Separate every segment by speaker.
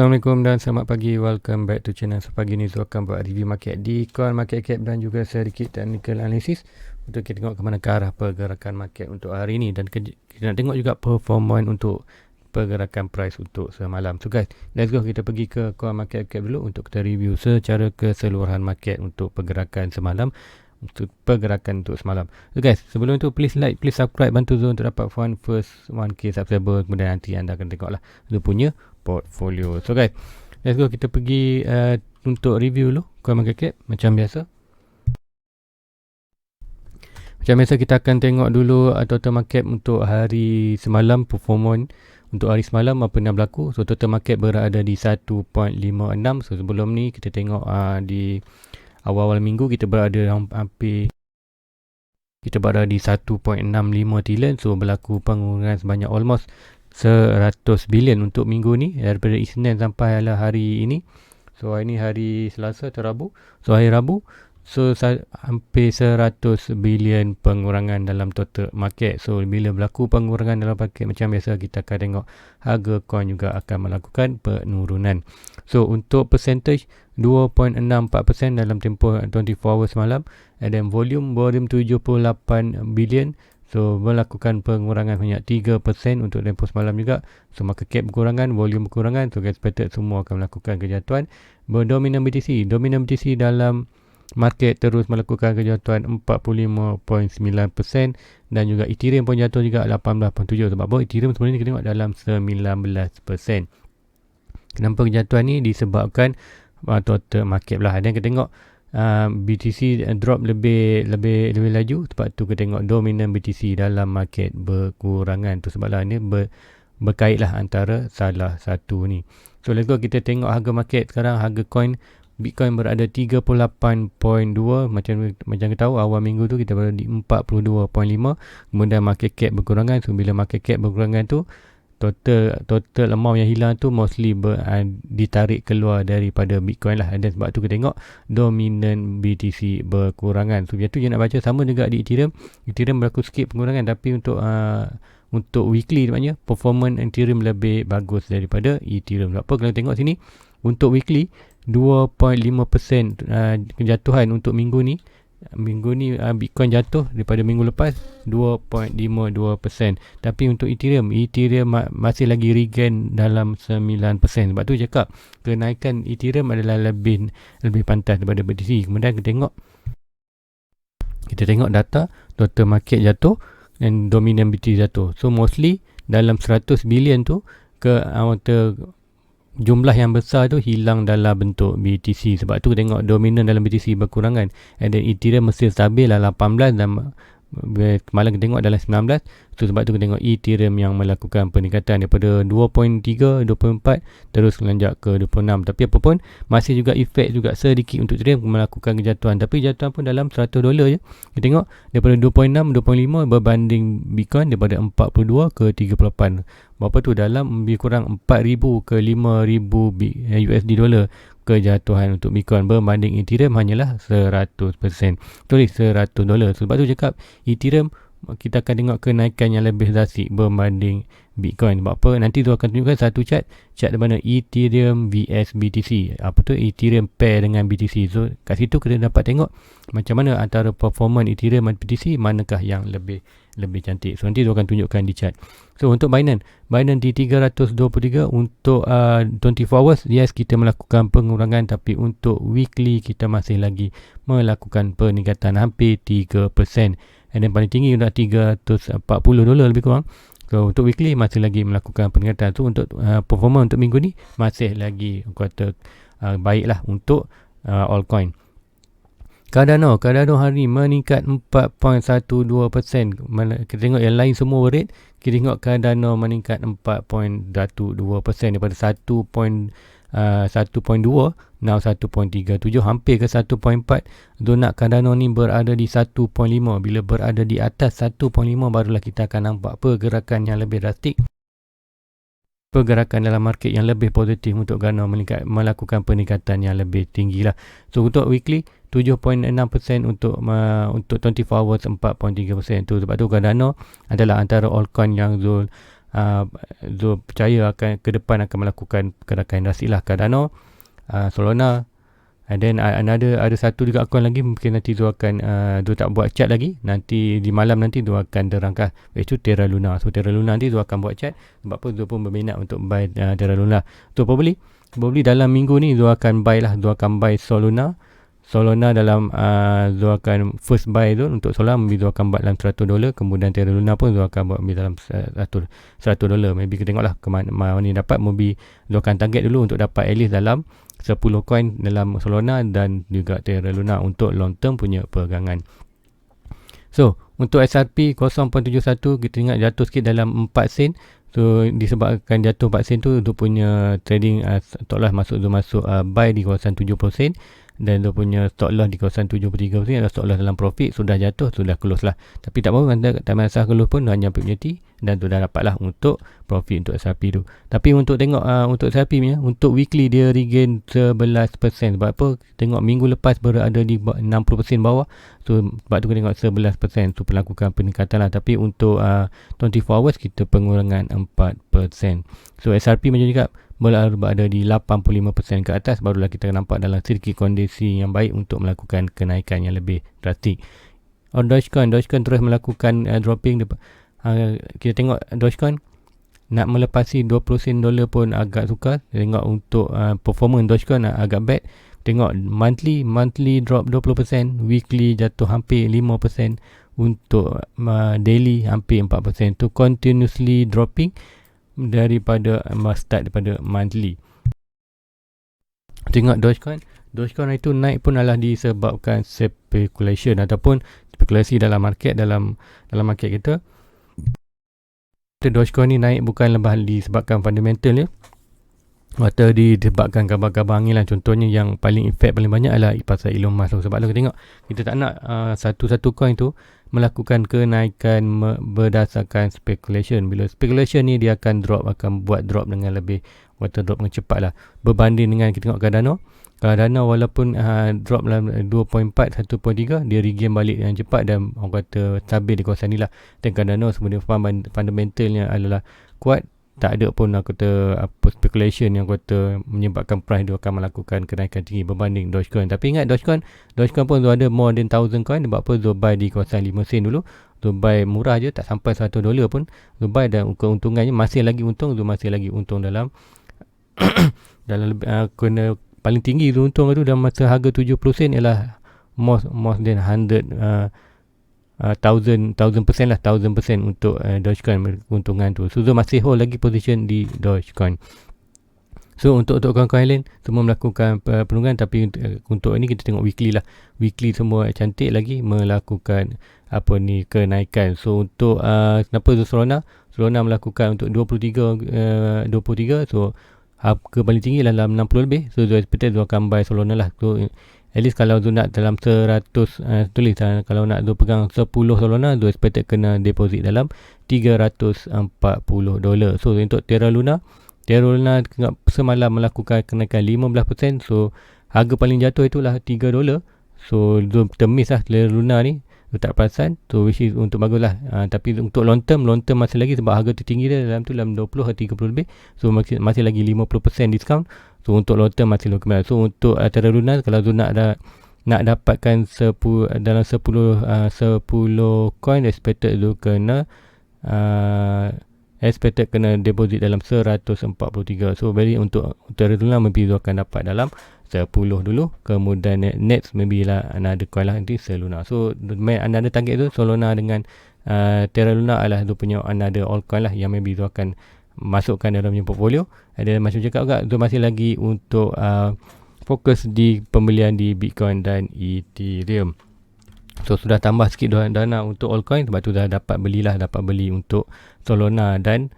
Speaker 1: Assalamualaikum dan selamat pagi. Welcome back to channel. So, pagi ni Zul akan buat review market di coin market cap dan juga sedikit technical analysis untuk kita tengok ke mana ke arah pergerakan market untuk hari ini, dan kita nak tengok juga performance untuk pergerakan price untuk semalam. So guys, let's go, kita pergi ke coin market cap dulu untuk kita review secara keseluruhan market untuk pergerakan semalam. Untuk pergerakan untuk semalam. So guys, sebelum itu please like, please subscribe, bantu Zul untuk dapat first 1k subscriber. Kemudian nanti anda akan tengok lah Zul punya portfolio. So guys, let's go, kita pergi untuk review dulu coin market cap macam biasa. Macam biasa kita akan tengok dulu total market untuk hari semalam, performance untuk hari semalam apa yang berlaku. So total market berada di 1.56. So sebelum ni kita tengok di awal-awal minggu kita berada hampir di 1.65 trilion. So berlaku penurunan sebanyak almost 100 bilion untuk minggu ni daripada Isnin sampai hari ini. So hari ni hari Selasa atau Rabu. So hari Rabu, so hampir 100 bilion pengurangan dalam total market. So bila berlaku pengurangan dalam market, macam biasa kita akan tengok harga coin juga akan melakukan penurunan. So untuk percentage 2.64% dalam tempoh 24 hours semalam, dan volume 78 bilion. So melakukan pengurangan banyak 3% untuk tempoh semalam juga. So market cap berkurangan, volume berkurangan. So expected semua akan melakukan kejatuhan. Berdominan BTC dalam market terus melakukan kejatuhan 45.9%, dan juga Ethereum pun jatuh juga 18.7%. Sebab apa? Ethereum sebenarnya kita tengok dalam 19%. Kenapa kejatuhan ni? Disebabkan total market lah. Dan kita tengok BTC drop lebih laju. Sebab tu kita tengok dominan BTC dalam market berkurangan. Tu sebablah ni berkait lah antara salah satu ni. So let's go, kita tengok harga market sekarang. Harga coin Bitcoin berada 38.2. Macam kita tahu awal minggu tu kita berada di 42.5. Kemudian market cap berkurangan. So bila market cap berkurangan tu, total amount yang hilang tu mostly ditarik keluar daripada Bitcoin lah. Dan sebab tu kita tengok dominan BTC berkurangan. So tu je nak baca. Sama juga di Ethereum berlaku sikit pengurangan, tapi untuk weekly maknanya performance Ethereum lebih bagus daripada Ethereum. Sebab apa? Kalau tengok sini untuk weekly 2.5% kejatuhan untuk minggu ni. Bitcoin jatuh daripada minggu lepas 2.52%. Tapi untuk Ethereum masih lagi regain dalam 9%. Sebab tu cakap kenaikan Ethereum adalah lebih pantas daripada BTC. Kemudian kita tengok data total market jatuh dan dominan BTC jatuh. So mostly dalam 100 bilion tu jumlah yang besar tu hilang dalam bentuk BTC. Sebab tu tengok dominan dalam BTC berkurangan. And then Ethereum mesti stabil lah 18, dan malam kita tengok dalam 19. So sebab tu kita tengok Ethereum yang melakukan peningkatan daripada 2.3, 2.4 terus melanjak ke 26. Tapi apa pun masih juga efek juga sedikit untuk Ethereum melakukan kejatuhan. Tapi kejatuhan pun dalam $100 je. Kita tengok daripada 2.6, 2.5 berbanding Bitcoin daripada 42 ke 38. Berapa tu? Dalam lebih kurang 4,000 ke 5,000 USD dolar kejatuhan untuk Bitcoin, berbanding Ethereum hanyalah 100%. Tulis $100. Sebab tu cakap Ethereum kita akan tengok kenaikan yang lebih drastik berbanding Bitcoin. Sebab apa? Nanti tu akan tunjukkan satu chart di mana Ethereum vs BTC. Apa tu? Ethereum pair dengan BTC. So kat situ kita dapat tengok macam mana antara performance Ethereum dan BTC, manakah yang lebih cantik. So nanti tu akan tunjukkan di chart. So untuk Binance di 323 untuk 24 hours, yes kita melakukan pengurangan, tapi untuk weekly kita masih lagi melakukan peningkatan hampir 3%. And then paling tinggi sudah $340 lebih kurang. So untuk weekly masih lagi melakukan peningkatan. So untuk performance untuk minggu ni masih lagi kata baiklah untuk altcoin. Cardano hari meningkat 4.12%. Kita tengok yang lain semua rate. Kita tengok Cardano meningkat 4.12% daripada 1.2 now 1.37, hampir ke 1.4. Donat Cardano ni berada di 1.5. Bila berada di atas 1.5 barulah kita akan nampak pergerakan yang lebih drastik, pergerakan dalam market yang lebih positif untuk Cardano melakukan peningkatan yang lebih tinggi lah. So untuk weekly 7.6%, untuk 24 hours 4.3%. Tu sebab tu Cardano adalah antara altcoin yang Zul Zul percaya akan ke depan akan melakukan pergerakan drastik lah. Cardano, Solana, and then ada satu juga akaun lagi, mungkin nanti Zul akan Zul tak buat chat lagi, nanti di malam nanti Zul akan terangkan, iaitu Terra Luna. So Terra Luna nanti Zul akan buat chat, sebab apa Zul pun berminat untuk buy Terra Luna. So probably dalam minggu ni Zul akan buy Solana dalam Zul akan first buy tu untuk Solana, Zul akan buat dalam $100, kemudian Terra Luna pun Zul akan buat dalam $100. Maybe kita tengoklah ke mana ni dapat. Maybe Zul akan target dulu untuk dapat at least dalam 10 coin dalam Solana dan juga Terra Luna untuk long term punya pegangan. So untuk SRP 0.71 kita ingat jatuh sikit dalam 4 sen. So disebabkan jatuh 4 sen tu Zul punya trading stop loss Zul masuk buy di kawasan 70 sen, dan dia punya stop loss di kawasan 73% adalah stop loss dalam profit. Sudah jatuh, sudah close lah. Tapi tak apa, tak masalah close pun hanya opportunity, dan sudah dapat lah untuk profit untuk SRP tu. Tapi untuk tengok untuk SRP punya, untuk weekly dia regain 11%. Sebab apa? Tengok minggu lepas berada di 60% bawah. So sebab tu kita tengok 11%. Tu melakukan peningkatan lah. Tapi untuk 24 hours kita pengurangan 4%. So SRP macam cakap, berada di 85% ke atas, barulah kita nampak dalam sedikit kondisi yang baik untuk melakukan kenaikan yang lebih drastik. Dogecoin terus melakukan dropping. Kita tengok Dogecoin nak melepasi 20 sen dolar pun agak sukar. Tengok untuk performance Dogecoin agak bad. Tengok monthly drop 20%, weekly jatuh hampir 5%, untuk daily hampir 4%. Tu continuously dropping daripada start daripada monthly. Tengok Dogecoin itu naik pun adalah disebabkan speculation ataupun spekulasi dalam market kita. Dogecoin ni naik bukan lebih disebabkan fundamental ya, atau disebabkan kabar-kabar angin lah. Contohnya yang paling effect paling banyak adalah pasal Elon Musk. Sebab tu kita tengok, kita tak nak satu-satu coin tu melakukan kenaikan berdasarkan speculation. Bila speculation ni dia akan buat drop dengan lebih drop dengan cepat lah. Berbanding dengan kita tengok Cardano walaupun drop dalam 2.4, 1.3, dia regain balik dengan cepat dan orang kata stabil di kawasan ni lah. Dan Cardano sebenarnya fundamentalnya adalah kuat. Tak ada pun aku kata speculation yang kata menyebabkan price dia akan melakukan kenaikan tinggi berbanding Dogecoin. Tapi ingat Dogecoin pun ada more than 1000 coin. Sebab apa Zul buy di kawasan 5 sen dulu. Zul buy murah je, tak sampai $100 pun. Zul buy dan keuntungannya masih lagi untung. Zul masih lagi untung dalam kena paling tinggi Zul untung tu dalam masa harga 70 sen ialah more than 1000% lah, 1000% untuk Dogecoin keuntungan tu. So Zul masih hold lagi position di Dogecoin. So untuk kawan-kawan lain semua melakukan penunggangan, tapi untuk ini kita tengok weekly lah. Weekly semua cantik lagi melakukan kenaikan. So untuk kenapa Solana melakukan untuk 23. So harga paling tinggi dalam 60 lebih. So Zul expected Zul akan buy Solana lah. So at least kalau Zul nak dalam 100 kalau nak Zul pegang 10 Solana, Zul expected kena deposit dalam $340. So untuk Terra Luna semalam melakukan kenaikan 15%. So harga paling jatuh itulah $3. So Zul termiss lah Terra Luna ni, Zul tak perasan. So which is untuk bagus lah. Tapi untuk long term masih lagi, sebab harga tertinggi dia dalam 20 atau 30 lebih. So masih lagi 50% discount. So untuk long term masih lebih kembali. So untuk Terra Luna, kalau Zul nak dapatkan dalam 10 coin, expected Zul kena deposit dalam 143. So very untuk Terra Luna maybe Zul akan dapat dalam 10 dulu. Kemudian next maybe lah another coin lah nanti Solana. So another target tu Solana dengan Terra Luna adalah Zul punya another altcoin lah yang maybe Zul akan masukkan dalam punya portfolio. Ada macam cakap juga, Zul masih lagi untuk fokus di pembelian di Bitcoin dan Ethereum. So sudah tambah sikit dana untuk altcoin, sebab tu dah dapat beli untuk Solana dan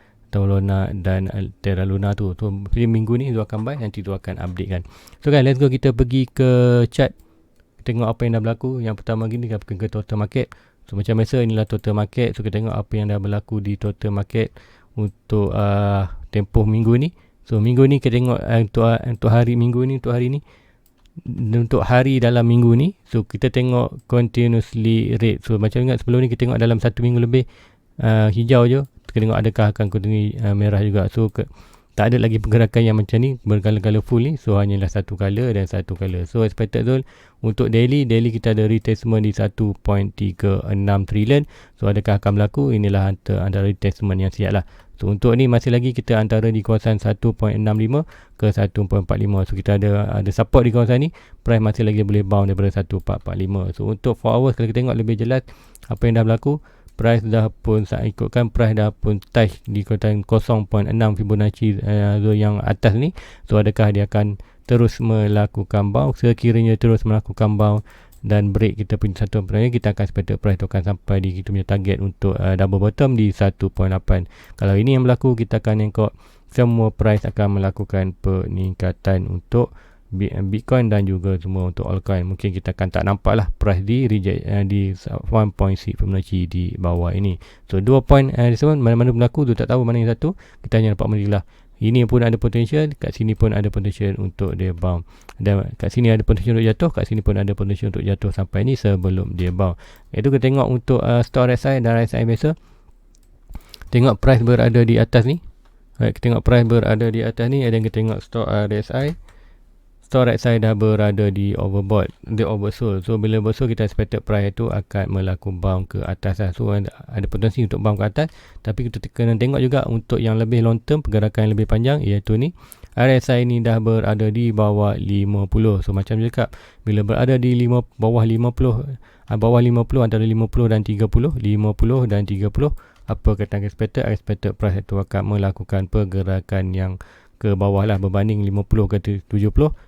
Speaker 1: Terra Luna tu. So minggu ni Zul akan buy, nanti Zul akan update kan. So kan, let's go, kita pergi ke chart, tengok apa yang dah berlaku. Yang pertama gini kita pergi ke total market. So macam biasa inilah total market. So kita tengok apa yang dah berlaku di total market untuk tempoh minggu ni. So minggu ni kita tengok untuk hari minggu ni, untuk hari ni, untuk hari dalam minggu ni. So kita tengok continuously rate. So macam ingat sebelum ni kita tengok dalam 1 minggu lebih hijau je, kita tengok adakah akan continue merah juga. So tak ada lagi pergerakan yang macam ni berkala-kala full ni, so hanyalah satu color dan satu color. So expected zone untuk daily kita ada retracement di 1.36 trilion. So adakah akan berlaku? Inilah antara retracement yang siap lah. So untuk ni masih lagi kita antara di kawasan 1.65 ke 1.45. So kita ada support di kawasan ni, price masih lagi boleh bounce daripada 1.445. So untuk 4 hours kalau kita tengok lebih jelas apa yang dah berlaku, price dah pun saya ikutkan, price dah pun touch di kawasan 0.6 Fibonacci yang atas ni. So adakah dia akan terus melakukan bounce? Sekiranya terus melakukan bounce dan break kita punya satu pertanyaan, kita akan expected price tu akan sampai di kita punya target untuk double bottom di 1.8. Kalau ini yang berlaku, kita akan tengok semua price akan melakukan peningkatan untuk Bitcoin dan juga semua untuk altcoin. Mungkin kita akan tak nampak lah price di reject di 1.6 Fibonacci di bawah ini. So 2 point mana-mana berlaku tu tak tahu mana yang satu, kita hanya nampak mana lah. Ini pun ada potential, kat sini pun ada potential untuk dia bounce. Dan kat sini ada potential untuk jatuh, kat sini pun ada potential untuk jatuh sampai ni sebelum dia bounce. Itu kita tengok untuk stock RSI dan RSI biasa. Tengok price berada di atas ni. Kita tengok price berada di atas ni, dan kita tengok stock RSI. Stock RSI dah berada di overbought, dia oversold. So bila oversold, kita expected price tu akan melakukan bounce ke atas lah. So ada potensi untuk bounce ke atas. Tapi kita kena tengok juga untuk yang lebih long term, pergerakan yang lebih panjang, iaitu ni RSI ni dah berada di bawah 50. So macam je cakap, bila berada di bawah 50 antara 50 dan 30, 50 dan 30, apa kata expected price itu akan melakukan pergerakan yang ke bawah lah, berbanding 50 ke 70.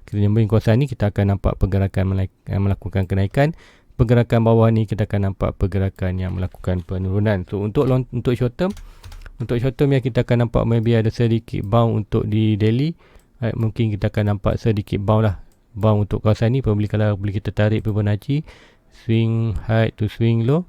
Speaker 1: Kita nyambung kawasan ni, kita akan nampak pergerakan melakukan kenaikan. Pergerakan bawah ni kita akan nampak pergerakan yang melakukan penurunan. So untuk short term yang kita akan nampak maybe ada sedikit bounce untuk di daily. Mungkin kita akan nampak sedikit bounce lah, bounce untuk kawasan ni. Kalau boleh kita tarik Fibonacci swing high to swing low,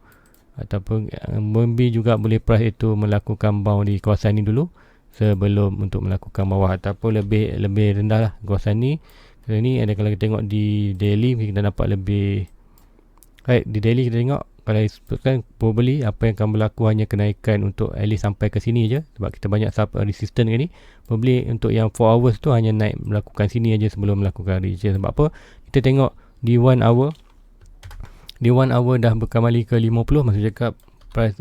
Speaker 1: ataupun maybe juga boleh price itu melakukan bounce di kawasan ni dulu sebelum untuk melakukan bawah, ataupun lebih rendah lah kawasan ni. Kalau ni ada, kalau kita tengok di daily kita nampak lebih di daily kita tengok, kalau disebutkan probably apa yang akan berlaku hanya kenaikan untuk at least sampai ke sini je, sebab kita banyak resistance ke ni. Probably untuk yang 4 hours tu hanya naik melakukan sini aja sebelum melakukan resistance. Sebab apa? Kita tengok di 1 hour dah berkembali ke 50. Maksud cakap price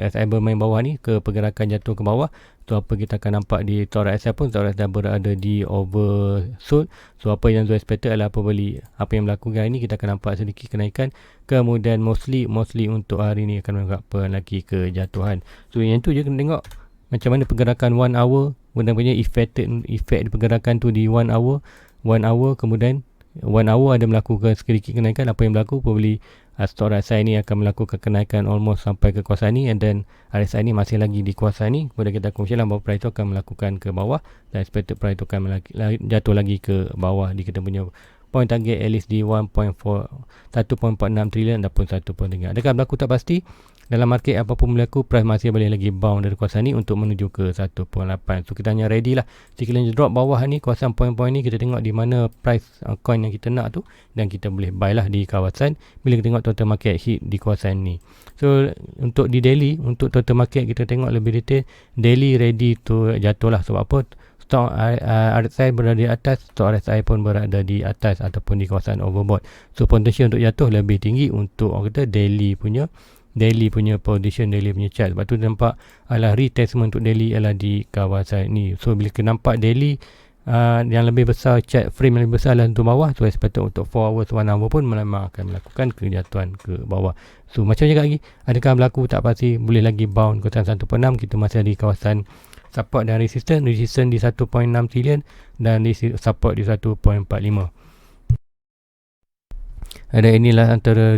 Speaker 1: SI bermain bawah ni ke pergerakan jatuh ke bawah. So apa kita akan nampak di Torres pun, Torres dah berada di oversold. So apa yang expected adalah apa yang berlaku hari ni, kita akan nampak sedikit kenaikan. Kemudian mostly untuk hari ni akan menghadap lagi kejatuhan. So yang tu je kena tengok macam mana pergerakan 1 hour, benar-benar efek pergerakan tu di 1 hour. Kemudian 1 hour ada melakukan sedikit kenaikan. Apa yang berlaku, probably stock RSI ni akan melakukan kenaikan almost sampai ke kawasan ni, and then RSI ni masih lagi di kawasan ni. Kemudian kita akan bahawa price tu akan melakukan ke bawah, dan expected price tu akan jatuh lagi ke bawah di kita punya point target at least di 1.46 trilion ataupun 1.3. Adakah berlaku tak pasti? Dalam market apapun berlaku, price masih boleh lagi bounce dari kawasan ni untuk menuju ke 1.8. So kita hanya ready lah. Sekiranya drop bawah ni, kawasan point-point ni, kita tengok di mana price coin yang kita nak tu, dan kita boleh buy lah di kawasan bila kita tengok total market hit di kawasan ni. So untuk di daily, untuk total market kita tengok lebih detail, daily ready to jatuh lah. Sebab apa? Stock RSI berada di atas, stock RSI pun berada di atas ataupun di kawasan overbought. So potential untuk jatuh lebih tinggi untuk orang kata daily punya position, daily punya chart. Sebab tu nampak adalah retestment untuk daily adalah di kawasan ni. So bila kita nampak daily yang lebih besar, chart frame yang lebih besar adalah untuk bawah. So expected untuk 4 hours, 1 hour pun memang akan melakukan kejatuhan ke bawah. So macam cakap lagi, adakah berlaku tak pasti, boleh lagi bounce kawasan 1.6. Kita masih ada di kawasan support dan resistance di 1.6 trilion dan support di 1.45. Ada inilah antara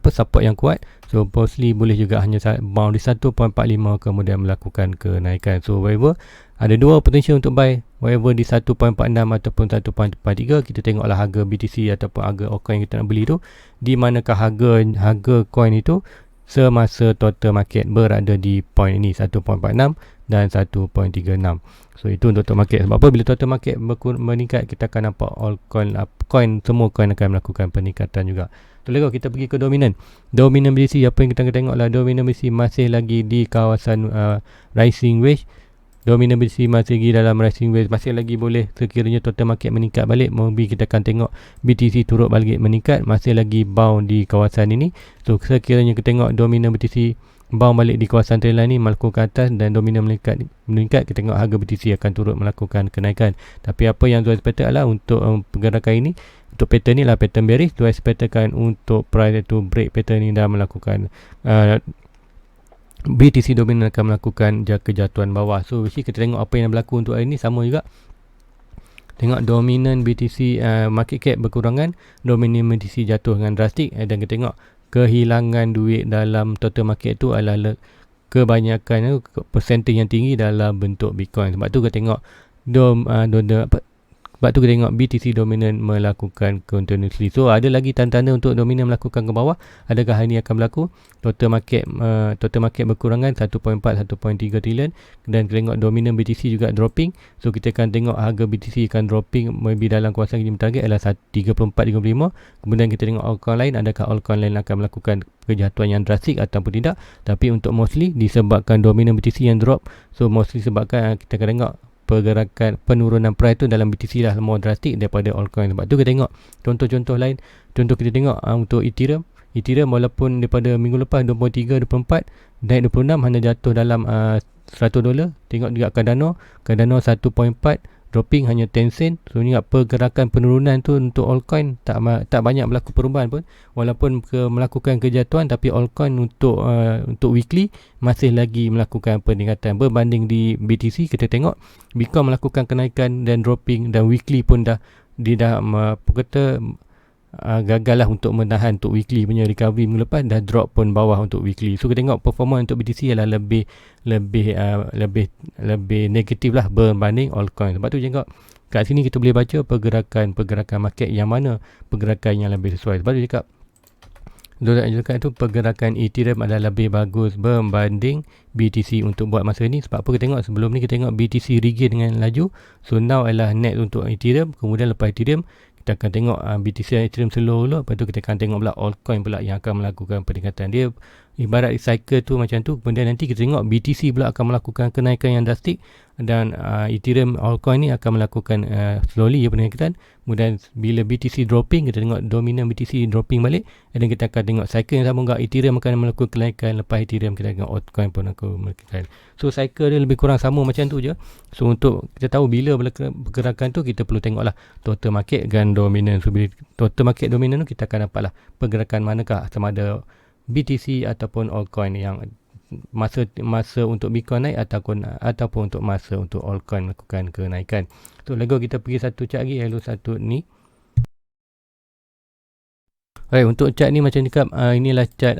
Speaker 1: support yang kuat. So mostly boleh juga hanya bounce di 1.45 kemudian melakukan kenaikan. So whatever, ada dua potential untuk buy, whatever di 1.46 ataupun 1.43. Kita tengoklah harga BTC ataupun harga altcoin yang kita nak beli tu, di manakah harga coin itu semasa total market berada di point ini 1.46 dan 1.36. So itu untuk total market. Sebab apa? Bila total market meningkat, kita akan nampak all coin, semua coin akan melakukan peningkatan juga. So lagi kita pergi ke dominan BTC. Apa yang kita akan tengok lah, dominan BTC masih lagi di kawasan rising wedge. Dominan BTC masih lagi dalam rising wedge, masih lagi boleh sekiranya total market meningkat balik, maybe kita akan tengok BTC turut balik meningkat, masih lagi bound di kawasan ini. So sekiranya kita tengok dominan BTC bound balik di kawasan trendline ni melakukan atas dan dominan meningkat, kita tengok harga BTC akan turut melakukan kenaikan. Tapi apa yang tuan expected adalah untuk pergerakan ini, untuk pattern ni lah pattern bearish, tuan expectkan untuk price to break pattern ni dan melakukan BTC dominan akan melakukan kejatuhan bawah. So kita tengok apa yang berlaku untuk hari ni sama juga. Tengok dominan BTC market cap berkurangan, dominan BTC jatuh dengan drastik, dan kita tengok kehilangan duit dalam total market tu adalah kebanyakan persentage yang tinggi dalam bentuk Bitcoin. Sebab tu kita tengok sebab tu kita tengok BTC dominan melakukan continuously. So ada lagi tanda-tanda untuk dominan melakukan ke bawah. Adakah hal ini akan berlaku? Total market berkurangan 1.4 1.3 trilion, dan kita tengok dominan BTC juga dropping. So kita akan tengok harga BTC akan dropping maybe dalam kawasan yang target adalah 34.35. Kemudian kita tengok altcoin lain, adakah altcoin lain akan melakukan kejatuhan yang drastik ataupun tidak. Tapi untuk mostly disebabkan dominan BTC yang drop, so mostly sebabkan kita akan tengok pergerakan penurunan price tu dalam BTC dah more drastik daripada altcoin. Sebab tu kita tengok contoh-contoh lain. Contoh kita tengok untuk Ethereum walaupun daripada minggu lepas 23, 24 naik 26, hanya jatuh dalam $100. Tengok juga Cardano 1.4 dropping hanya 10 sen. So ni pergerakan penurunan tu untuk altcoin tak banyak berlaku perubahan pun, walaupun melakukan kejatuhan, tapi altcoin untuk weekly masih lagi melakukan peningkatan. Berbanding di BTC, kita tengok Bitcoin melakukan kenaikan dan dropping, dan weekly pun dah gagal lah untuk menahan untuk weekly punya recovery minggu lepas, dah drop pun bawah untuk weekly. So kita tengok performa untuk BTC adalah lebih negatif lah berbanding altcoin. Sebab tu tengok kat sini kita boleh baca pergerakan market yang mana pergerakan yang lebih sesuai. Sebab tu cakap pergerakan Ethereum adalah lebih bagus berbanding BTC untuk buat masa ni. Sebab apa kita tengok sebelum ni, kita tengok BTC regain dengan laju. So now adalah net untuk Ethereum, kemudian lepas Ethereum kita akan tengok BTC dan Ethereum slow dulu. Lepas tu kita akan tengok pula altcoin pula yang akan melakukan peningkatan. Dia ibarat cycle tu macam tu. Kemudian nanti kita tengok BTC pula akan melakukan kenaikan yang drastik, dan Ethereum altcoin ni akan melakukan slowly peningkatan. Kemudian bila BTC dropping, kita tengok dominan BTC dropping balik, dan kita akan tengok cycle yang sama juga. Ethereum akan melakukan kenaikan, lepas Ethereum kita tengok altcoin pun akan melakukan. So cycle dia lebih kurang sama macam tu je. So untuk kita tahu bila pergerakan tu, kita perlu tengoklah total market dan dominan. So bila total market dominan tu, kita akan dapatlah pergerakan manakah, sama ada BTC ataupun altcoin yang masa untuk Bitcoin naik ataupun untuk masa untuk altcoin melakukan kenaikan. So lagi kita pergi satu chart lagi, lalu satu ni. Alright, untuk chart ni macam cakap, inilah chart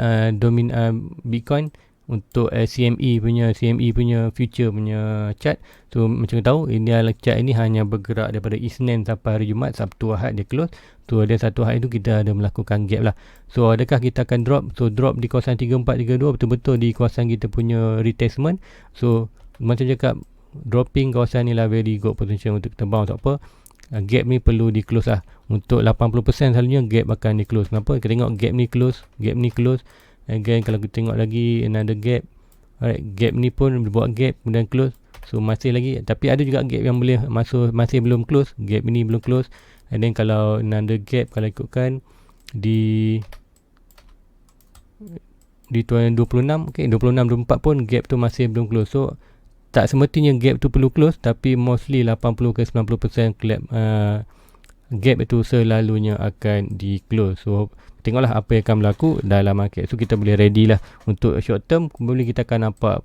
Speaker 1: Bitcoin untuk CME punya future punya chart. So macam kita tahu, ini adalah chart ini hanya bergerak daripada Isnin sampai hari Jumaat, Sabtu Ahad dia close. So ada satu hari itu kita ada melakukan gap lah. So adakah kita akan drop? So drop di kawasan 3432, betul-betul di kawasan kita punya retracement. So macam cakap, dropping kawasan ni lah very good potential untuk kita bounce. Apa? Gap ni perlu di close lah. Untuk 80% selalunya gap akan di close. Kenapa? Kita tengok gap ni close. Again, kalau kita tengok lagi another gap. Alright, gap ni pun buat gap kemudian close. So masih lagi, tapi ada juga gap yang boleh masuk, masih belum close. Gap ini belum close. And then kalau another gap, kalau ikutkan di 26, okay, 26-24 pun gap tu masih belum close. So tak semestinya gap tu perlu close, tapi mostly 80 ke 90% gap itu selalunya akan di close. So tengoklah apa yang akan berlaku dalam market. So kita boleh ready lah untuk short term. Kemudian kita akan nampak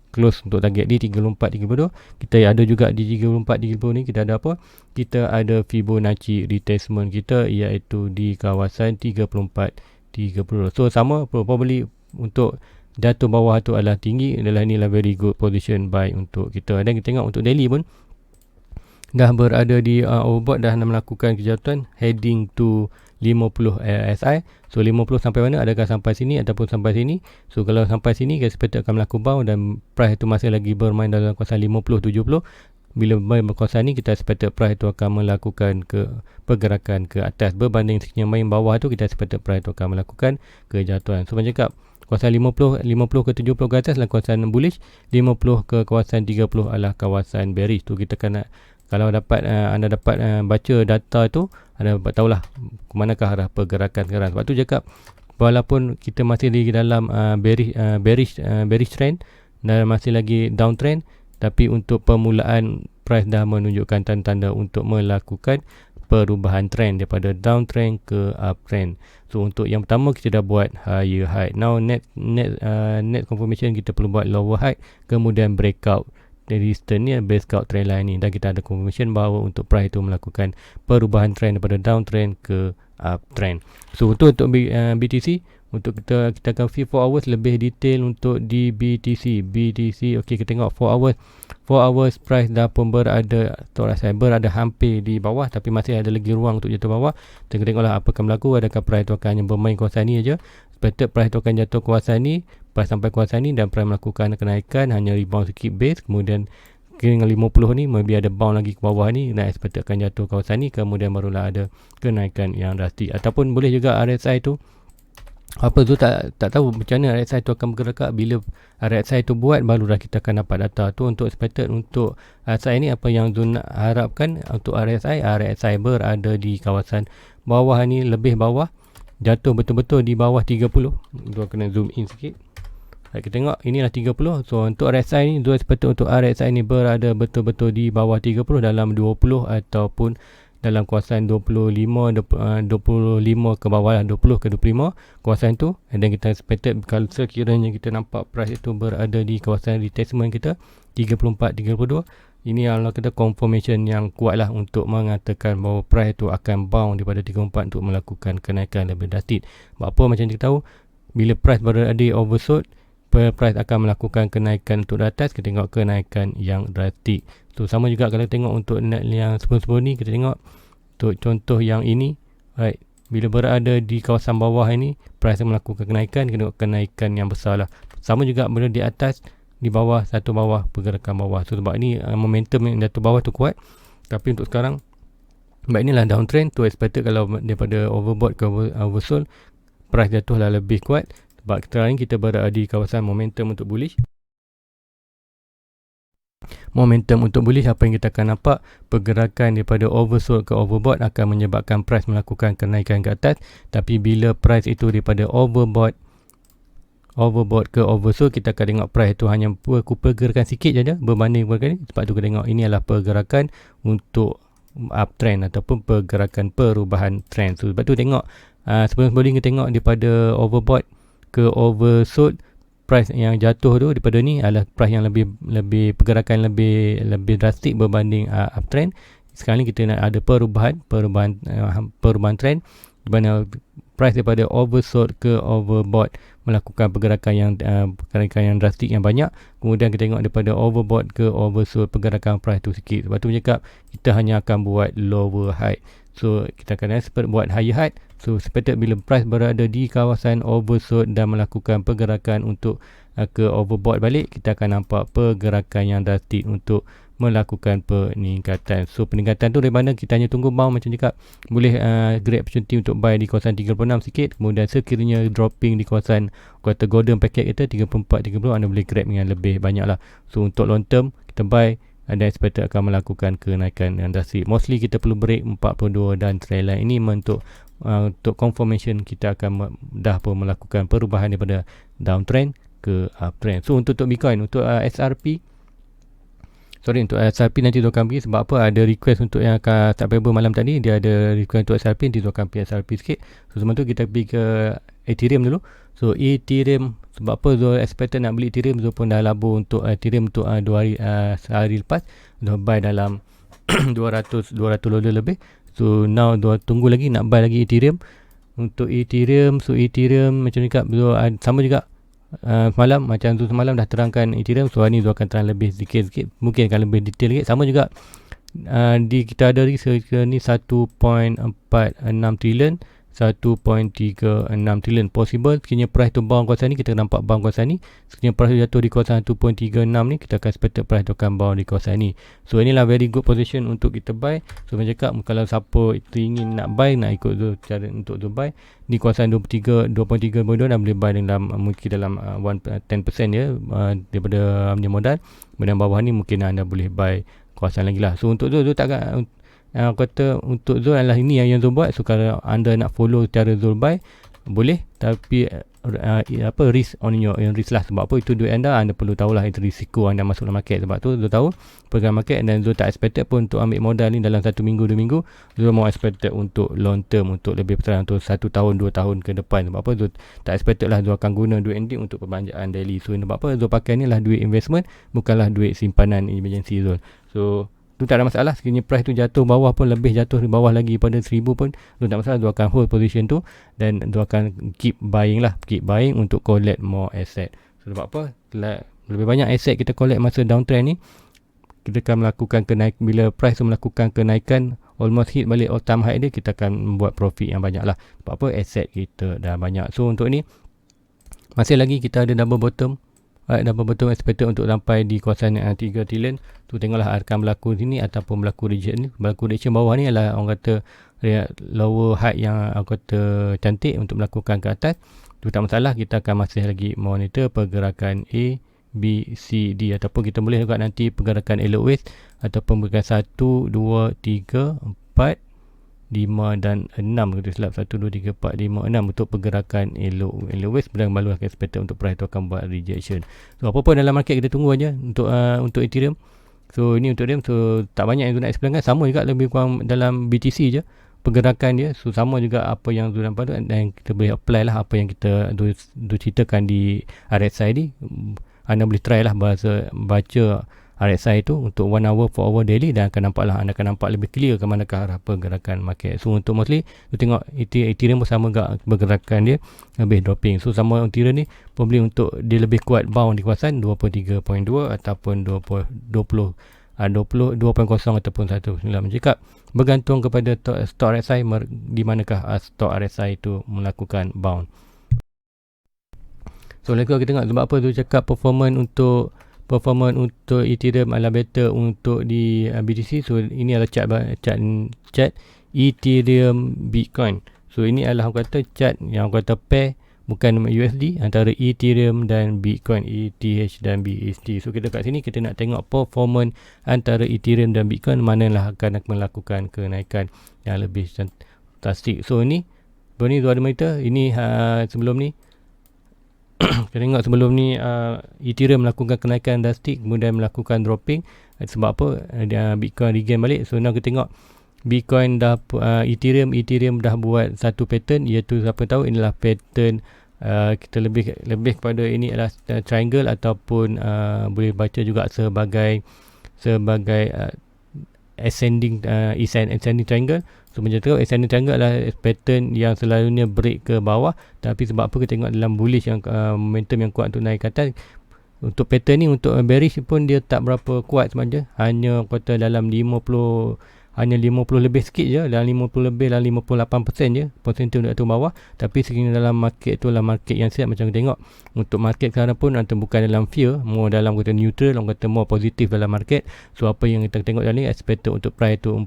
Speaker 1: close untuk target di 34-32. Kita ada juga di 34-30 ni kita ada apa? Kita ada Fibonacci retracement kita, iaitu di kawasan 34-30. So sama, probably untuk jatuh bawah tu adalah tinggi, adalah inilah very good position buy untuk kita. Dan kita tengok untuk daily pun, dah berada di overbought, dah melakukan kejatuhan heading to 50 RSI. So 50 sampai mana? Adakah sampai sini ataupun sampai sini? So kalau sampai sini, kita expect akan melakukan bounce dan price itu masih lagi bermain dalam kawasan 50-70. Bila main berkawasan ni, kita expect price itu akan melakukan pergerakan ke atas. Berbanding yang main bawah tu, kita expect price itu akan melakukan kejatuhan. So macam cakap, kawasan 50 ke 70 ke atas adalah kawasan bullish, 50 ke kawasan 30 adalah kawasan bearish. Tu kita kena, kalau dapat anda dapat baca data tu, anda dapat tahulah ke manakah arah pergerakan sekarang. Sebab tu cakap, walaupun kita masih di dalam bearish trend dan masih lagi downtrend, tapi untuk permulaan price dah menunjukkan tanda-tanda untuk melakukan perubahan trend daripada downtrend ke uptrend. So untuk yang pertama, kita dah buat higher high. Now net confirmation, kita perlu buat lower high, kemudian breakout resistance ni, breakout trend line ni, dan kita ada confirmation bahawa untuk price itu melakukan perubahan trend daripada downtrend ke uptrend. So untuk BTC, untuk kita akan view 4 hours lebih detail untuk di BTC. Okey, kita tengok 4 hours price dah pun berada hampir di bawah, tapi masih ada lagi ruang untuk jatuh bawah. Kita tengoklah apa akan berlaku. Adakah price tu akan hanya bermain kawasan ni aja? Expected price tu akan jatuh kawasan ni, price sampai kawasan ni, dan price melakukan kenaikan, hanya rebound sikit base, kemudian dengan 50 ni maybe ada bounce lagi ke bawah ni, dan expected akan jatuh kawasan ni, kemudian barulah ada kenaikan yang drastik. Ataupun boleh juga RSI tu, apa tu tak tahu macam mana RSI tu akan bergerak. Bila RSI tu buat, barulah kita akan dapat data tu. Untuk expected untuk RSI ni, apa yang Zul harapkan untuk RSI berada di kawasan bawah ni, lebih bawah, jatuh betul-betul di bawah 30. Zul kena zoom in sikit. Kita tengok, inilah 30. So untuk RSI ni, Zul expected untuk RSI ni berada betul-betul di bawah 30, dalam 20 ataupun dalam kawasan 25 ke bawah lah, 20 ke 25 kawasan tu. Dan kita expected kalau sekiranya kita nampak price itu berada di kawasan retracement kita 34-32, ini adalah kita confirmation yang kuat lah untuk mengatakan bahawa price itu akan bounce daripada 34 untuk melakukan kenaikan lebih drastik. Sebab apa, macam kita tahu, bila price berada di oversold, price akan melakukan kenaikan untuk atas. Kita tengok kenaikan yang drastik. So sama juga kalau tengok untuk net yang sebelum-sebelum ni, kita tengok untuk contoh yang ini, right, bila berada di kawasan bawah ini, price melakukan kenaikan, kita tengok kenaikan yang besar lah. Sama juga bila di atas, di bawah, satu bawah, pergerakan bawah. So sebab ni momentum yang jatuh bawah tu kuat. Tapi untuk sekarang, sebab inilah downtrend tu, expected kalau daripada overbought ke oversold, price jatuh lah lebih kuat. Sebab sekarang kita berada di kawasan momentum untuk bullish. Momentum untuk bullish, apa yang kita akan nampak, pergerakan daripada oversold ke overbought akan menyebabkan price melakukan kenaikan ke atas. Tapi bila price itu daripada overbought ke oversold, kita akan tengok price itu hanya pergerakan sikit saja berbanding pergerakan ni. Sebab tu kita tengok ini adalah pergerakan untuk uptrend ataupun pergerakan perubahan trend. So, sebab tu tengok sebelum kita tengok daripada overbought ke oversold, price yang jatuh tu daripada ni adalah price yang lebih pergerakan lebih drastik berbanding uptrend. Sekarang ni kita nak ada perubahan trend, di mana price daripada oversold ke overbought melakukan pergerakan yang drastik yang banyak. Kemudian kita tengok daripada overbought ke oversold, pergerakan price tu sikit. Sebab tu cakap kita hanya akan buat lower high. So kita akan buat higher high. So expected bila price berada di kawasan oversold dan melakukan pergerakan untuk ke overbought balik, kita akan nampak pergerakan yang drastik untuk melakukan peningkatan. So peningkatan tu dari mana, kita hanya tunggu bounce. Macam cakap, boleh grab opportunity untuk buy di kawasan 36 sikit. Kemudian sekiranya dropping di kawasan kata golden packet kita 34-30, anda boleh grab dengan lebih banyak lah. So untuk long term, kita buy dan expected akan melakukan kenaikan yang drastik. Mostly kita perlu break 42 dan trend line ini untuk confirmation kita akan dah pun melakukan perubahan daripada downtrend ke uptrend. So untuk Bitcoin, untuk SRP nanti tu akan pergi. Sebab apa, ada request untuk yang September malam tadi, dia ada request untuk SRP, nanti tu akan pergi SRP sikit. So sebelum tu kita pergi ke Ethereum dulu. So Ethereum, sebab apa Zul expected nak beli Ethereum, Zul pun dah labur untuk Ethereum untuk 2 hari sehari lepas, Zul buy dalam 200 dolar lebih. So now Zul tunggu lagi nak buy lagi Ethereum. Untuk Ethereum, so Ethereum macam ni Zul sama juga semalam, macam Zul semalam dah terangkan Ethereum. So hari ni Zul akan terang lebih sikit-sikit, mungkin akan lebih detail sikit. Sama juga kita ada ni 1.46 trilion, 1.36 trilion. Possible sekiranya price tu bound kawasan ni, kita nampak bound kawasan ni. Sekiranya price tu jatuh di kawasan 1.36 ni, kita akan expected price tu akan bound di kawasan ni. So inilah very good position untuk kita buy. So macam cakap, kalau siapa ingin nak buy, nak ikut tu cara untuk tu buy di kawasan 2.3 dan boleh buy dalam mungkin dalam 10% ya, daripada modal. Kemudian bawah ni mungkin anda boleh buy kawasan lagi lah. So untuk tu takkan kata untuk Zul adalah ini yang Zul buat. So kalau anda nak follow cara Zul buy, boleh, tapi risk on your risk lah. Sebab apa, itu duit anda perlu tahulah itu risiko anda masuk dalam market. Sebab tu Zul tahu pegang market, dan Zul tak expected pun untuk ambil modal ni dalam 1 minggu 2 minggu. Zul mau expected untuk long term, untuk lebih besar, untuk 1 tahun 2 tahun ke depan. Sebab apa, Zul tak expected lah Zul akan guna duit ND untuk perbelanjaan daily. So sebab apa, Zul pakai ni lah duit investment, bukanlah duit simpanan emergency Zul. So tu tak ada masalah. Sekiranya price tu jatuh bawah pun, lebih jatuh di bawah lagi pada 1000 pun, tu tak masalah. Tu akan hold position tu, dan tu akan keep buying untuk collect more asset. So sebab apa, lebih banyak asset kita collect masa downtrend ni, kita akan melakukan kenaikan. Bila price tu melakukan kenaikan, almost hit balik all time high dia, kita akan membuat profit yang banyak lah. Sebab apa, asset kita dah banyak. So untuk ni masih lagi kita ada double bottom. Double bottom expected untuk sampai di kawasan 3 trilion. Tu tengoklah akan berlaku sini ataupun berlaku rejection ni. Berlaku rejection bawah ni adalah orang kata lower high yang orang kata cantik untuk melakukan ke atas. Tu tak masalah, kita akan masih lagi monitor pergerakan A, B, C, D, ataupun kita boleh juga nanti pergerakan Elliott Wave ataupun pergerakan 1, 2, 3, 4, 5 dan 6. Kita silap 1, 2, 3, 4, 5, 6 untuk pergerakan Elliott Wave. Sebenarnya baru akan expected untuk price tu akan buat rejection. So apa pun dalam market kita tunggu aja untuk Ethereum. So ini untuk Ethereum. So tak banyak yang tu nak explain kan. Sama juga lebih kurang dalam BTC je pergerakan dia. So sama juga apa yang tu nampak tu, dan kita boleh apply lah apa yang kita ceritakan di RSI ni. Anda boleh try lah baca RSI itu untuk 1 hour 4 hour daily, dan anda akan nampak lebih clear ke manakah arah pergerakan market. So untuk mostly tu tengok Ethereum pun sama juga pergerakan dia lebih dropping. So sama Ethereum ni probably untuk dia lebih kuat bound di kawasan 23.2 ataupun 2.0 ataupun 1. Macam cakap, bergantung kepada stock RSI di manakah stock RSI itu melakukan bound. So lagi kita tengok sebab apa tu cakap performance untuk Ethereum adalah better untuk di BTC. So ini adalah chart Ethereum Bitcoin. So ini adalah orang kata chart yang orang kata pair, bukan USD, antara Ethereum dan Bitcoin, ETH dan BST. So kita kat sini kita nak tengok performance antara Ethereum dan Bitcoin, manalah akan melakukan kenaikan yang lebih fantastik. So ini tu ada monitor ini sebelum ni. Kita tengok sebelum ni Ethereum melakukan kenaikan drastik, kemudian melakukan dropping. Sebab apa? Bitcoin regain balik. So now kita tengok Bitcoin dah Ethereum dah buat satu pattern, iaitu siapa tahu inilah pattern kita lebih kepada ini adalah triangle, ataupun boleh baca juga sebagai ascending triangle. So macam tu, ascending triangle adalah pattern yang selalunya break ke bawah, tapi sebab apa kita tengok dalam bullish yang momentum yang kuat untuk naik ke atas. Untuk pattern ni, untuk bearish pun dia tak berapa kuat sebenarnya, hanya kata dalam 50 lebih sikit je, dalam 50 lebih, dalam 58% je persentif untuk bawah. Tapi sekiranya dalam market tu lah market yang siap, macam kita tengok untuk market sekarang pun atau bukan dalam fear, more dalam kata neutral, orang kata more positif dalam market. So apa yang kita tengok dalam ni, expected untuk price tu 40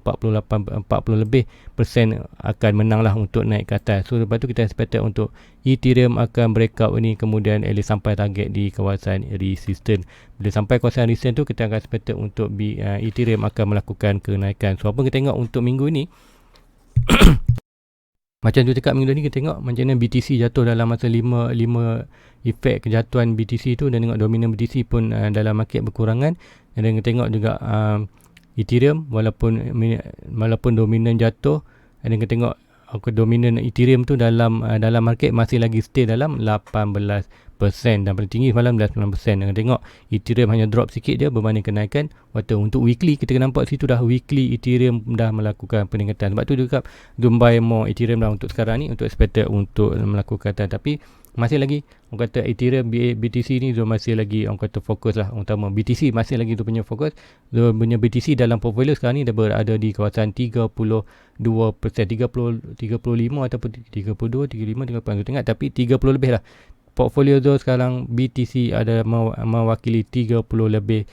Speaker 1: lebih persen akan menang lah untuk naik ke atas. So lepas tu kita expected untuk Ethereum akan breakout ni, kemudian at least sampai target di kawasan resistance. Bila sampai kawasan resistance tu, kita akan expected untuk Ethereum akan melakukan kenaikan. So apa kita tengok untuk minggu ni macam tu cakap, minggu ni kita tengok macam mana BTC jatuh dalam masa 5 efek kejatuhan BTC tu, dan tengok dominan BTC pun dalam market berkurangan. Dan kita tengok juga Ethereum walaupun dominan jatuh, dan kita tengok dominan Ethereum tu dalam market masih lagi stay dalam 18%. dan paling tinggi semalam dah 9%. Dengan tengok Ethereum hanya drop sikit dia berbanding kenaikan. Waktu untuk weekly kita nampak situ dah weekly Ethereum dah melakukan peningkatan. Sebab tu juga don't buy more Ethereum dah untuk sekarang ni, untuk expected untuk melakukan. Tapi masih lagi orang kata Ethereum BTC ni masih lagi orang kata fokus lah, utama BTC masih lagi tu punya fokus. Punya BTC dalam portfolio sekarang ni dah berada di kawasan 32%, 35 ataupun 32, 35, 38 tu tengok, tapi 30 lebih lah. Portfolio tu sekarang BTC ada mewakili 30 lebih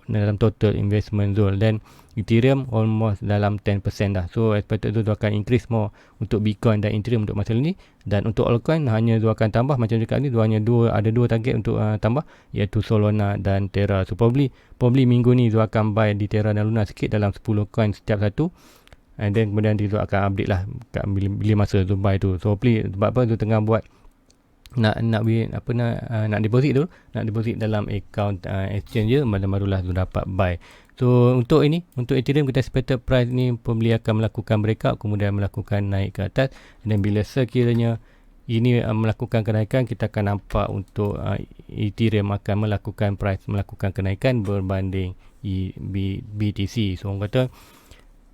Speaker 1: dalam total investment zone, dan Ethereum almost dalam 10% dah. So expected tu akan increase more untuk Bitcoin dan Ethereum untuk masa ni. Dan untuk altcoin hanya dia akan tambah macam cakap ni, ada dua target untuk tambah, iaitu Solana dan Terra. So probably minggu ni dia akan buy di Terra dan Luna sikit dalam 10 coin setiap satu, and then kemudian dia akan update lah bila masa tu buy tu. So hopefully sebab apa dia tengah buat nak deposit dalam account exchange je, barulah tu dapat buy. So untuk Ethereum kita expected price ni pembeli akan melakukan breakout, kemudian melakukan naik ke atas, dan bila sekiranya ini melakukan kenaikan, kita akan nampak untuk Ethereum akan melakukan kenaikan berbanding BTC. So orang kata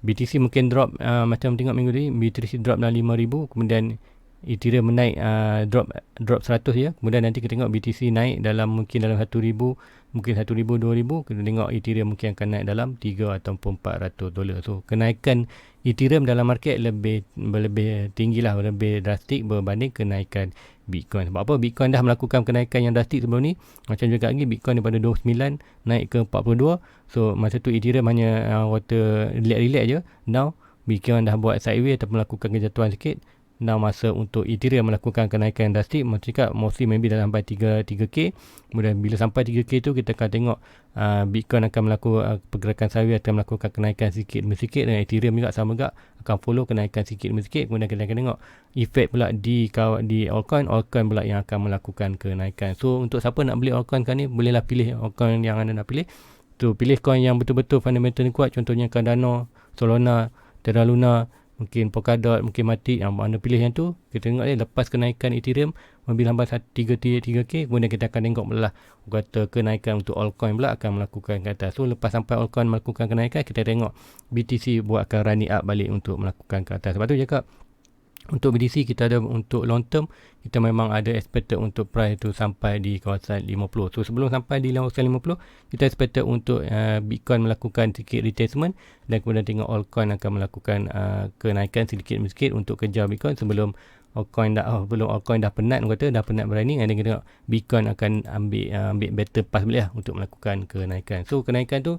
Speaker 1: BTC mungkin drop macam tengok minggu ni BTC drop dalam 5,000, kemudian Ethereum menaik drop 100 je, kemudian nanti kita tengok BTC naik mungkin dalam 1,000, mungkin 1,000, 2,000, kita tengok Ethereum mungkin akan naik dalam 3 ataupun $400. So kenaikan Ethereum dalam market lebih tinggi lah, lebih drastik berbanding kenaikan Bitcoin. Sebab apa? Bitcoin dah melakukan kenaikan yang drastik sebelum ni. Macam juga lagi Bitcoin daripada 29 naik ke 42. So masa tu Ethereum hanya relax je. Now Bitcoin dah buat sideways ataupun melakukan kejatuhan sikit. Now masa untuk Ethereum melakukan kenaikan drastik, macam cakap mostly maybe dalam sampai 3K. Kemudian bila sampai 3K tu kita akan tengok Bitcoin akan melakukan pergerakan sideways, akan melakukan kenaikan sikit demi sikit, dan Ethereum juga sama juga akan follow kenaikan sikit demi sikit. Kemudian kita akan tengok efek pula di altcoin pula yang akan melakukan kenaikan. So untuk siapa nak beli altcoin kan ni, bolehlah pilih altcoin yang anda nak pilih. Tu pilih coin yang betul-betul fundamental ni kuat, contohnya Cardano, Solana, Terra Luna, mungkin Polkadot, mungkin Matic, yang anda pilih yang tu. Kita tengok lepas kenaikan Ethereum mobil lambat 3K, kemudian kita akan tengok pula kata kenaikan untuk altcoin pula akan melakukan ke atas. So lepas sampai altcoin melakukan kenaikan, kita tengok BTC akan running up balik untuk melakukan ke atas. Sebab tu cakap untuk BTC kita ada untuk long term, kita memang ada expected untuk price tu sampai di kawasan 50. So sebelum sampai di kawasan 50, kita expected untuk Bitcoin melakukan sedikit retracement, dan kemudian tengok altcoin akan melakukan kenaikan sedikit demi sedikit untuk kejar Bitcoin sebelum altcoin dah penat, dah penat berani, dan kita tengok Bitcoin akan ambil better pass balik lah untuk melakukan kenaikan. So kenaikan tu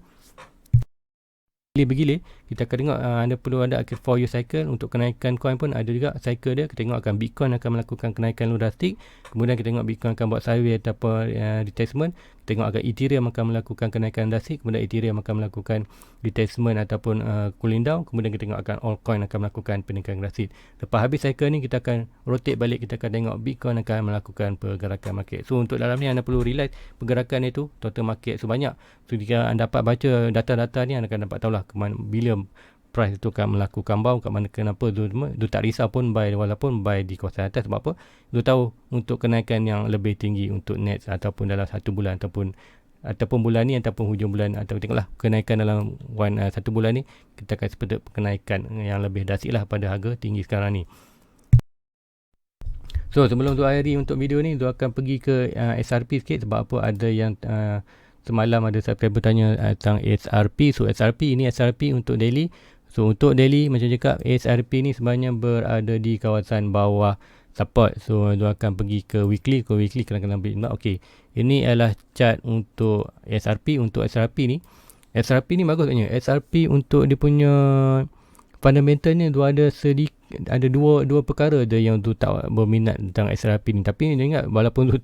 Speaker 1: bergila, kita akan tengok anda perlu ada 4-year cycle. Untuk kenaikan coin pun ada juga cycle dia. Kita tengok akan Bitcoin akan melakukan kenaikan drastik, kemudian kita tengok Bitcoin akan buat sideways ataupun retracement. Kita tengok akan Ethereum akan melakukan kenaikan drastik, kemudian Ethereum akan melakukan retracement ataupun cooling down, kemudian kita tengok akan altcoin akan melakukan peningkatan drastik. Lepas habis cycle ni, kita akan rotate balik, kita akan tengok Bitcoin akan melakukan pergerakan market. So untuk dalam ni anda perlu realize pergerakan itu total market sebanyak. So jika anda dapat baca data-data ni, anda akan dapat tahulah bila price itu akan melakukan bounce, kat mana, kenapa dia tak risau pun buy, walaupun buy di kawasan atas. Sebab apa? Dia tahu untuk kenaikan yang lebih tinggi untuk next ataupun dalam 1 bulan ataupun bulan ni ataupun hujung bulan, atau tengoklah kenaikan dalam 1 bulan ni, kita akan seperti kenaikan yang lebih drastik lah pada harga tinggi sekarang ni. So sebelum tu akhiri untuk video ni, tu akan pergi ke SRP sikit. Sebab apa? Ada yang semalam ada subscriber tanya tentang SRP. So SRP untuk daily. So untuk daily macam cakap, SRP ni sebenarnya berada di kawasan bawah support. So dia akan pergi ke weekly. Ke weekly kena-kena ambil. Okay, ini adalah chart untuk SRP. Untuk SRP ni bagus katanya. SRP untuk dia punya fundamentalnya dia ada dua perkara dia yang tu tak berminat tentang SRP ni. Tapi dia ingat walaupun aku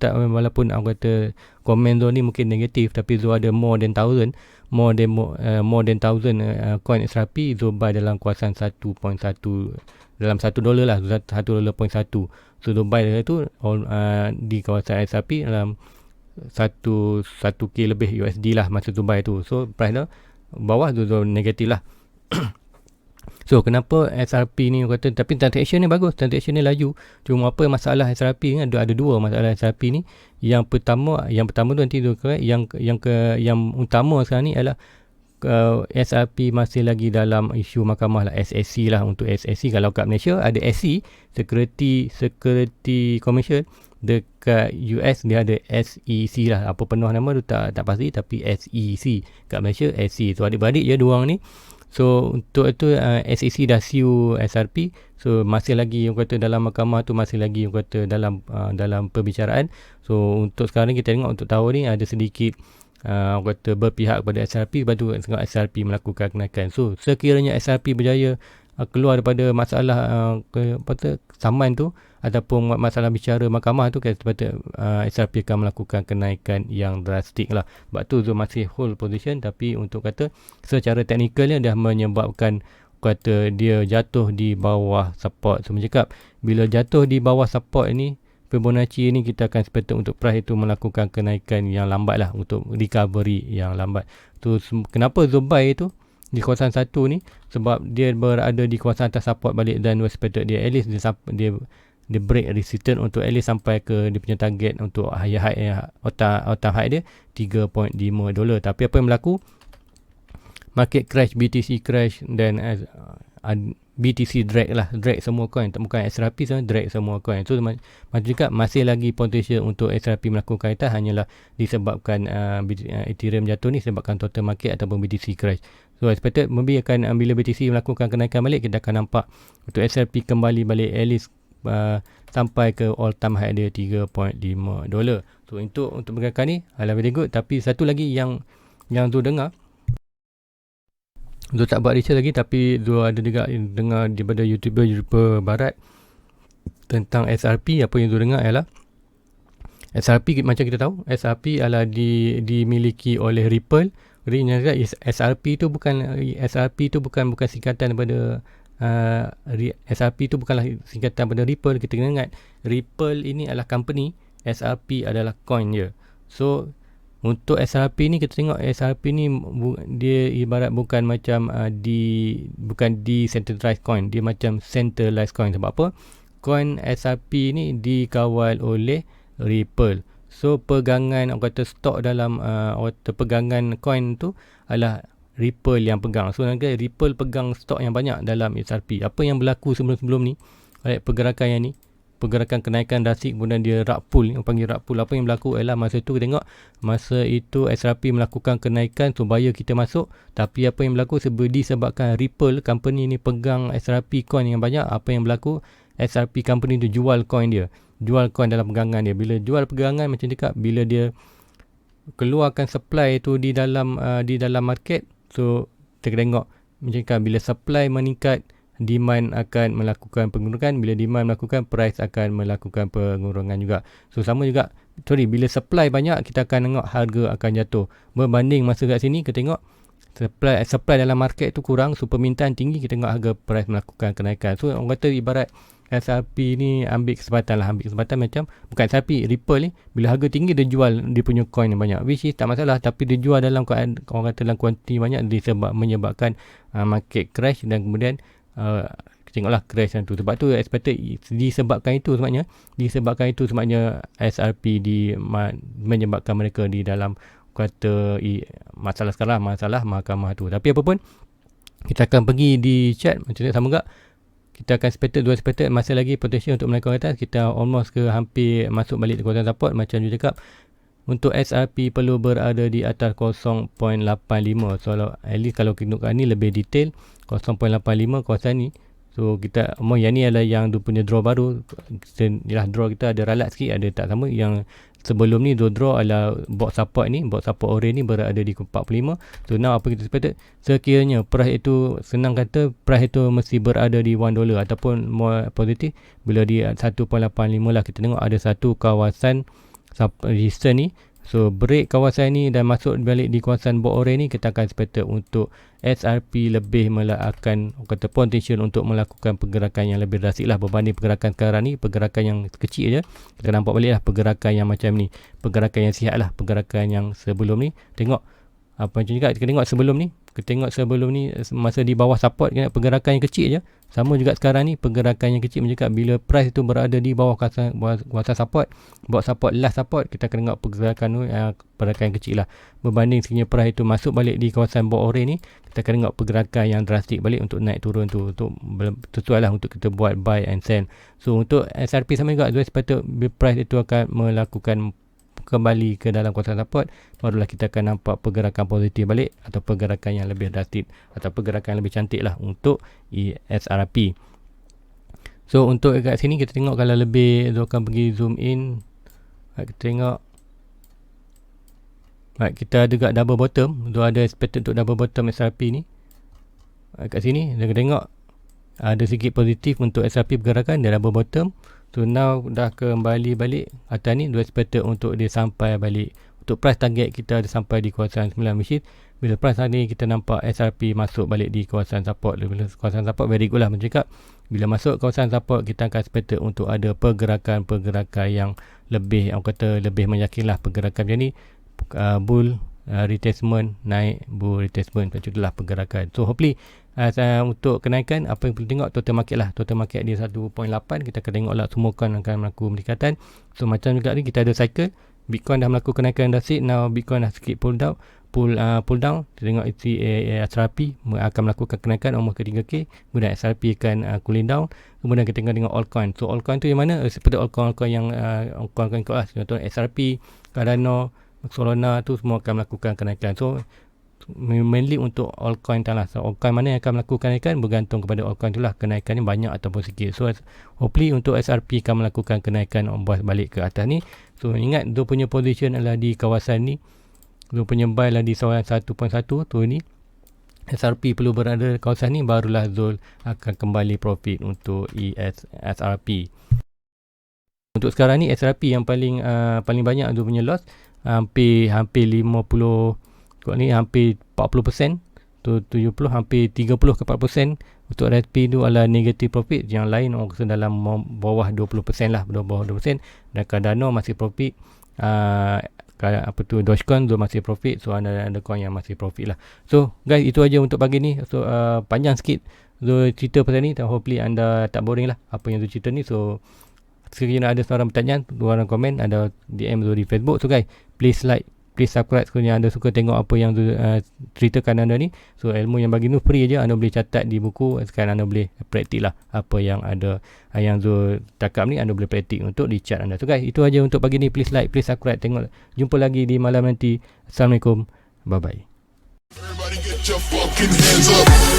Speaker 1: kata komen tu ni mungkin negatif, tapi tu ada more than 1,000 coin SRP tu buy dalam kawasan 1.1 dalam $1 lah, $1.1. So tu buy tu di kawasan SRP dalam 1K lebih USD lah masa tu buy tu. So price dah bawah tu negatif lah. So kenapa SRP ni kata, tapi transaction ni bagus, transaction ni laju. Cuma apa masalah SRP ni, ada dua masalah SRP ni. Yang pertama tu nanti tu yang utama sekarang ni adalah SRP masih lagi dalam isu mahkamah lah, SSC lah. Untuk SSC, kalau kat Malaysia ada SC, Security Commission. Dekat US dia ada SEC lah, apa penuh nama tu tak pasti, tapi SEC. Kat Malaysia SC. So adik-beradik je dua orang ni. So untuk itu SEC dah sue SRP. So masih lagi yang kata dalam mahkamah tu, masih lagi yang kata dalam perbicaraan. So untuk sekarang ni kita tengok untuk tahun ni ada sedikit kata berpihak kepada SRP, lepas tu SRP melakukan kenaikan. So sekiranya SRP berjaya keluar daripada masalah saman tu ataupun masalah bicara mahkamah tu, SRP akan melakukan kenaikan yang drastik lah. Sebab tu masih hold position, tapi untuk kata secara teknikalnya dah menyebabkan kata dia jatuh di bawah support. So cakap bila jatuh di bawah support ni, Fibonacci ni kita akan expect untuk price itu melakukan kenaikan yang lambat lah, untuk recovery yang lambat. Tu kenapa Zubai tu di kawasan 1 ni, sebab dia berada di kawasan atas support balik, dan expected dia at least dia break resistance untuk at least sampai ke dia punya target untuk higher high all-time high dia $3.5. Tapi apa yang berlaku, market crash, BTC crash, dan BTC drag semua coin, bukan SRP saja, drag semua coin. So macam juga masih lagi potential untuk SRP melakukan itu, hanyalah disebabkan Ethereum jatuh ni, sebabkan total market ataupun BTC crash. So expected maybe akan bila BTC melakukan kenaikan balik, kita akan nampak untuk SRP kembali balik at least sampai ke all time high dia $3.5. So untuk pergerakan ni very good. Tapi satu lagi yang tu dengar, Zul tak buat research lagi, tapi Zul ada juga dengar daripada YouTuber barat tentang SRP. Apa yang Zul dengar ialah SRP, macam kita tahu, SRP adalah dimiliki oleh Ripple. SRP tu bukan singkatan daripada SRP tu bukanlah singkatan daripada Ripple. Kita kena ingat Ripple ini adalah company, SRP adalah coin je. So untuk SRP ni kita tengok SRP ni dia ibarat bukan macam bukan decentralized coin, dia macam centralized coin. Sebab apa? Coin SRP ni dikawal oleh Ripple. So pegangan kata stok dalam pegangan coin tu adalah Ripple yang pegang. So nanti Ripple pegang stok yang banyak dalam SRP. Apa yang berlaku sebelum ni, pergerakan yang ni, pergerakan kenaikan drastik, kemudian dia rug pull, yang panggil rug pull. Apa yang berlaku ialah masa itu kita tengok, masa itu SRP melakukan kenaikan supaya kita masuk, tapi apa yang berlaku disebabkan Ripple company ni pegang SRP coin yang banyak, apa yang berlaku, SRP company tu jual coin dia, jual coin dalam pegangan dia. Bila jual pegangan macam dekat, bila dia keluarkan supply tu di dalam market, so kita tengok macam dekat, bila supply meningkat, demand akan melakukan pengurangan. Bila demand melakukan, price akan melakukan pengurangan juga. So sama juga, bila supply banyak, kita akan tengok harga akan jatuh. Berbanding masa kat sini, kita tengok supply dalam market tu kurang, so permintaan tinggi, kita tengok harga price melakukan kenaikan. So orang kata ibarat SRP ni ambil kesempatan macam, bukan SRP, Ripple ni, bila harga tinggi dia jual dia punya coin yang banyak, which is tak masalah, tapi dia jual dalam orang kata dalam kuantiti banyak, menyebabkan market crash, dan kemudian tengoklah crash tu. Sebab tu expected disebabkan itu sebabnya SRP menyebabkan mereka di dalam kata masalah sekarang, masalah mahkamah tu. Tapi apa pun, kita akan pergi di chat macam ni sama juga. Kita akan expected masih lagi potential untuk menaikkan atas. Kita almost ke hampir masuk balik ke kawasan support. Macam you cakap, untuk SRP perlu berada di atas 0.85. So at least kalau kita ni lebih detail, 0.85 kawasan ni. So kita yang ni adalah yang dia punya draw baru. Yalah, draw kita ada ralat sikit, ada tak sama. Yang sebelum ni draw adalah box support ni, box support orange ni berada di 45. So now apa kita expected, sekiranya price itu, senang kata price itu mesti berada di $1 ataupun more positif bila di 1.85 lah. Kita tengok ada satu kawasan resistance ni. So break kawasan ni dan masuk balik di kawasan box orange ni, kita akan expected untuk SRP lebih akan kata potential untuk melakukan pergerakan yang lebih drastik lah berbanding pergerakan sekarang ni. Pergerakan yang kecil je, kita nampak balik lah pergerakan yang macam ni, pergerakan yang sihat lah, pergerakan yang sebelum ni. Tengok Apa macam juga kita tengok sebelum ni, masa di bawah support, kita pergerakan yang kecil je. Sama juga sekarang ni, pergerakan yang kecil menunjukkan bila price itu berada di bawah kawasan support, last support, kita akan tengok pergerakan yang kecil lah. Berbanding sekiranya price itu masuk balik di kawasan bawah orange ni, kita akan tengok pergerakan yang drastik balik untuk naik turun tu, untuk sesuai lah untuk kita buat buy and sell. So untuk SRP sama juga, sepatutnya price itu akan melakukan kembali ke dalam kawasan support, barulah kita akan nampak pergerakan positif balik atau pergerakan yang lebih drastik atau pergerakan yang lebih cantik lah untuk SRP. So untuk kat sini kita tengok, kalau lebih tu akan pergi zoom in, kita tengok kita ada kat double bottom, tu ada expected untuk double bottom SRP ni. Kat sini kita tengok ada sikit positif untuk SRP pergerakan, dia double bottom. So now dah kembali balik atas ni, dua expected untuk dia sampai balik. Untuk price target kita ada sampai di kawasan 9, which is bila price hari ni kita nampak SRP masuk balik di kawasan support. Bila kawasan support very good lah mencakap. Bila masuk kawasan support, kita akan expected untuk ada pergerakan yang lebih, orang kata lebih meyakin lah pergerakan macam ni. Bull retracement, naik bull retracement, macam itulah pergerakan. So hopefully untuk kenaikan, apa yang perlu tengok total market lah. Total market dia 1.8, kita akan tengok lah semua coin akan melakukan peningkatan. So macam juga ni kita ada cycle, Bitcoin dah melakukan kenaikan drastik, now Bitcoin dah sikit pull down. Kita tengok SRP akan melakukan kenaikan almost ke 3k, kemudian SRP akan cooling down. Kemudian kita tengok altcoin. So altcoin tu yang mana? Seperti altcoin yang altcoin kot lah, contoh SRP, Cardano, Solana tu semua akan melakukan kenaikan. So mainly untuk altcoin lah. So altcoin mana yang akan melakukan kenaikan bergantung kepada altcoin tu lah, kenaikannya banyak ataupun sikit. So hopefully untuk SRP akan melakukan kenaikan balik ke atas ni. So ingat, dia punya position adalah di kawasan ni, dia punya buy lah di kawasan 1.1 tu ni. SRP perlu berada di kawasan ni, barulah Zul akan kembali profit untuk SRP. Untuk sekarang ni SRP yang paling banyak Zul punya loss, hampir 50 kot ni, hampir 40% tu, 70, hampir 30 ke 40%. Untuk RSP tu adalah negative profit, yang lain orang rasa dalam bawah 20% lah, bawah 20%. Dan Cardano masih profit, Dogecoin tu masih profit. So ada coin yang masih profit lah. So guys, itu aja untuk pagi ni. So panjang sikit so cerita pasal ni, hopefully anda tak boring lah apa yang tu cerita ni. So sekiranya ada seorang pertanyaan, luaran komen, ada DM tu di Facebook. So guys, please like, please subscribe sekiranya anda suka tengok apa yang ceritakan anda ni. So ilmu yang bagi ni free je, anda boleh catat di buku. Sekarang anda boleh praktik lah apa yang ada, yang Zul cakap ni, anda boleh praktik untuk di chat anda. So guys, itu aja untuk pagi ni. Please like, please subscribe, tengok. Jumpa lagi di malam nanti. Assalamualaikum, bye bye. Everybody get your fucking hands up.